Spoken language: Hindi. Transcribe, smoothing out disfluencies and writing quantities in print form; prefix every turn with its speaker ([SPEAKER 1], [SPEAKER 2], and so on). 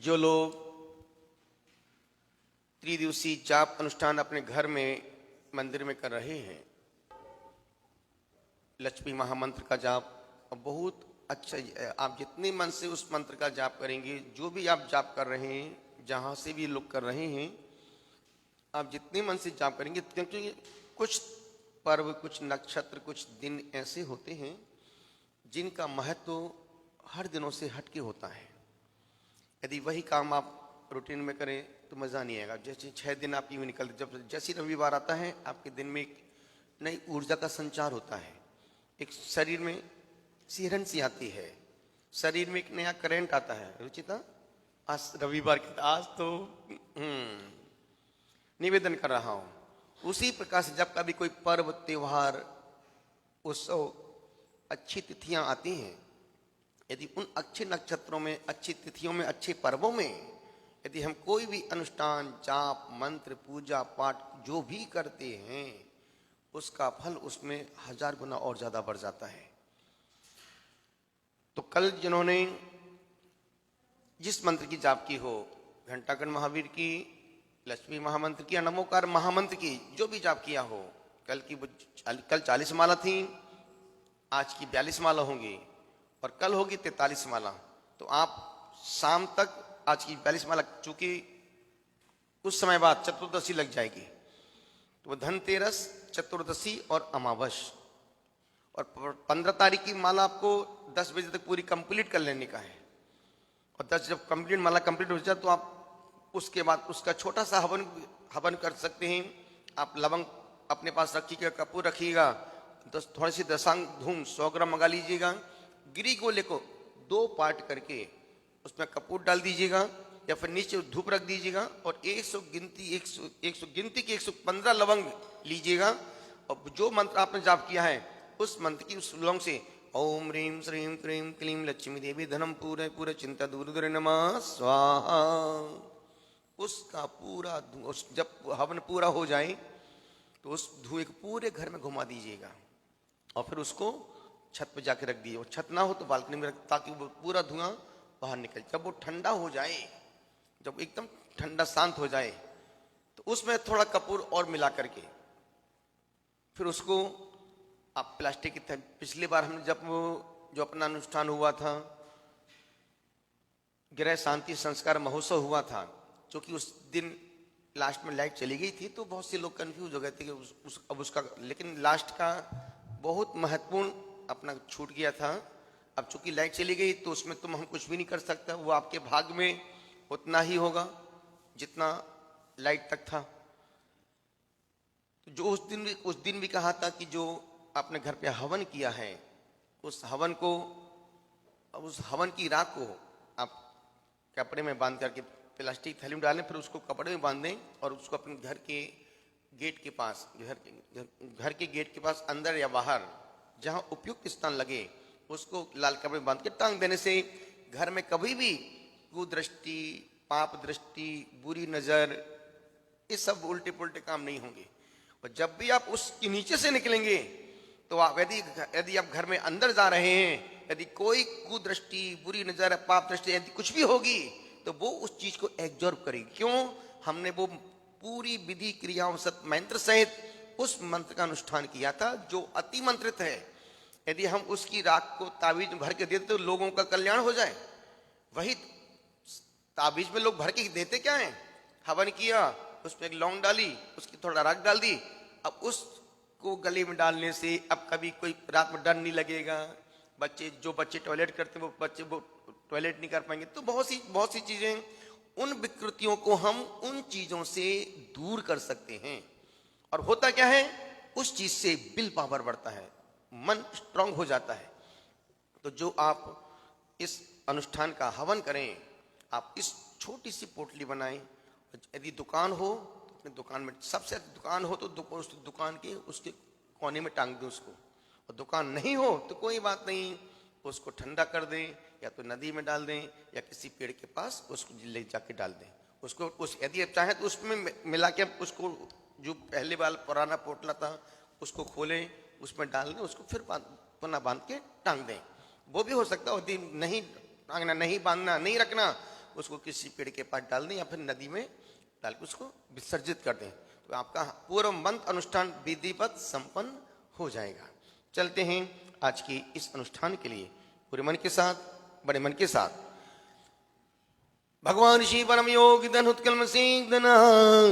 [SPEAKER 1] जो लोग त्रिदिवसीय जाप अनुष्ठान अपने घर में मंदिर में कर रहे हैं, लक्ष्मी महामंत्र का जाप बहुत अच्छा। आप जितने मन से उस मंत्र का जाप करेंगे, जो भी आप जाप कर रहे हैं, जहां से भी लोग कर रहे हैं, आप जितने मन से जाप करेंगे, क्योंकि कुछ पर्व, कुछ नक्षत्र, कुछ दिन ऐसे होते हैं जिनका महत्व हर दिनों से हटके होता है। यदि वही काम आप रूटीन में करें तो मज़ा नहीं आएगा। जैसे 6 दिन आप यूँ निकलते, जब जैसे रविवार आता है आपके दिन में एक नई ऊर्जा का संचार होता है, एक शरीर में सिहरन सी आती है, शरीर में एक नया करंट आता है। रुचिता, आज रविवार की आज तो निवेदन कर रहा हूँ, उसी प्रकार से जब कभी कोई पर्व, त्योहार, उत्सव, अच्छी तिथियां आती हैं, यदि उन अच्छे नक्षत्रों में, अच्छी तिथियों में, अच्छे पर्वों में यदि हम कोई भी अनुष्ठान, जाप, मंत्र, पूजा पाठ जो भी करते हैं, उसका फल उसमें 1000 गुना और ज्यादा बढ़ जाता है। तो कल जिन्होंने जिस मंत्र की जाप की हो, घंटागण महावीर की, लक्ष्मी महामंत्र की, नमोकार महामंत्र की, जो भी जाप किया हो, कल 40 माला थी, आज की 42 माला होंगी और कल होगी 43 माला। तो आप शाम तक आज की 42 माला, चूंकि उस समय बाद चतुर्दशी लग जाएगी, तो धनतेरस, चतुर्दशी और अमावस, और 15 तारीख की माला आपको 10 बजे तक पूरी कंप्लीट कर लेने का है। और 10 जब माला कंप्लीट हो जाए तो आप उसके बाद उसका छोटा सा हवन कर सकते हैं। आप लवंग अपने पास रखिएगा, कपूर रखिएगा, थोड़ी सी दशांग धूम 100 ग्राम मंगा लीजिएगा। गिरी गोले को 2 पार्ट करके उसमें कपूर डाल दीजिएगा या फिर नीचे धूप रख दीजिएगा, और 100 गिनती की 115 लवंग लीजिएगा। और जो मंत्र आपने जाप किया है उस मंत्र की उस लवंग से ओम ह्रीम श्रीम क्रीम क्लीम लक्ष्मी देवी धनम पूरे पूरे चिंता दूर दूर नमः स्वाहा, उसका पूरा जब हवन पूरा हो जाए तो उस धुएं को पूरे घर में घुमा दीजिएगा और फिर उसको छत पे जाके रख दिए। और छत ना हो तो बालकनी में रख, ताकि वो पूरा धुआं बाहर निकले। जब वो ठंडा हो जाए, जब एकदम ठंडा शांत हो जाए, तो उसमें थोड़ा कपूर और मिला करके फिर उसको आप प्लास्टिक की, पिछली बार हमने जब वो जो अपना अनुष्ठान हुआ था, गृह शांति संस्कार महोत्सव हुआ था, क्योंकि उस दिन लास्ट में लाइट चली गई थी तो बहुत से लोग कंफ्यूज हो गए थे कि अब उसका, लेकिन लास्ट का बहुत महत्वपूर्ण अपना छूट गया था। अब चूंकि लाइट चली गई तो उसमें तुम हम कुछ भी नहीं कर सकता, वो आपके भाग में उतना ही होगा जितना लाइट तक था। तो जो उस दिन भी कहा था कि जो आपने घर पे हवन किया है, उस हवन की राख को आप कपड़े में बांध करके प्लास्टिक थैली में डालें, फिर उसको कपड़े में बांध दें और उसको अपने घर के गेट के पास, घर के गेट के पास अंदर या बाहर जहां उपयुक्त स्थान लगे उसको लाल कपड़े में बांध के टांग देने से घर में कभी भी कुदृष्टि, पाप दृष्टि, बुरी नजर, ये सब उल्टे पुल्टे काम नहीं होंगे। और जब भी आप उसके नीचे से निकलेंगे तो आप यदि आप घर में अंदर जा रहे हैं, यदि कोई कुदृष्टि, बुरी नजर, पाप दृष्टि यदि कुछ भी होगी तो वो उस चीज को एब्जॉर्ब करेगी। क्यों? हमने वो पूरी विधि क्रियाओं सत मंत्र सहित उस मंत्र का अनुष्ठान किया था जो अति मंत्रित है। यदि हम उसकी राख को ताबीज भर के देते तो लोगों का कल्याण हो जाए। वही ताबीज में लोग भर के देते क्या है, हवन किया, उसमें एक लौंग डाली, उसकी थोड़ा राख डाल दी, अब उसको गले में डालने से अब कभी कोई रात में डर नहीं लगेगा। जो बच्चे टॉयलेट करते हैं वो टॉयलेट नहीं कर पाएंगे। तो बहुत सी चीजें, उन विकृतियों को हम उन चीजों से दूर कर सकते हैं। और होता क्या है, उस चीज से विल पावर बढ़ता है, मन स्ट्रांग हो जाता है। तो जो आप इस अनुष्ठान का हवन करें, आप इस छोटी सी पोटली बनाएं। यदि दुकान हो तो अपने दुकान में, सबसे दुकान हो तो उस दुकान के उसके कोने में टांग दें उसको, और दुकान नहीं हो तो कोई बात नहीं, उसको ठंडा कर दें या तो नदी में डाल दें या किसी पेड़ के पास उसको ले जाके डाल दें। उसको यदि आप चाहें तो उसमें मिला के उसको, जो पहले वाला पुराना पोटला था उसको खोलें, उसमें डाल दें, उसको फिर पुनः बांध के टांग दें। वो भी हो सकता है। यदि नहीं टांगना, नहीं बांधना, नहीं रखना, उसको किसी पेड़ के पास डाल दें या फिर नदी में डाल के उसको विसर्जित कर दें, तो आपका पूर्व मंत्र अनुष्ठान विधिवत संपन्न हो जाएगा। चलते हैं आज की इस अनुष्ठान के लिए पूरे मन के साथ, बड़े मन के साथ। भगवान श्री परम योग धन उत्कल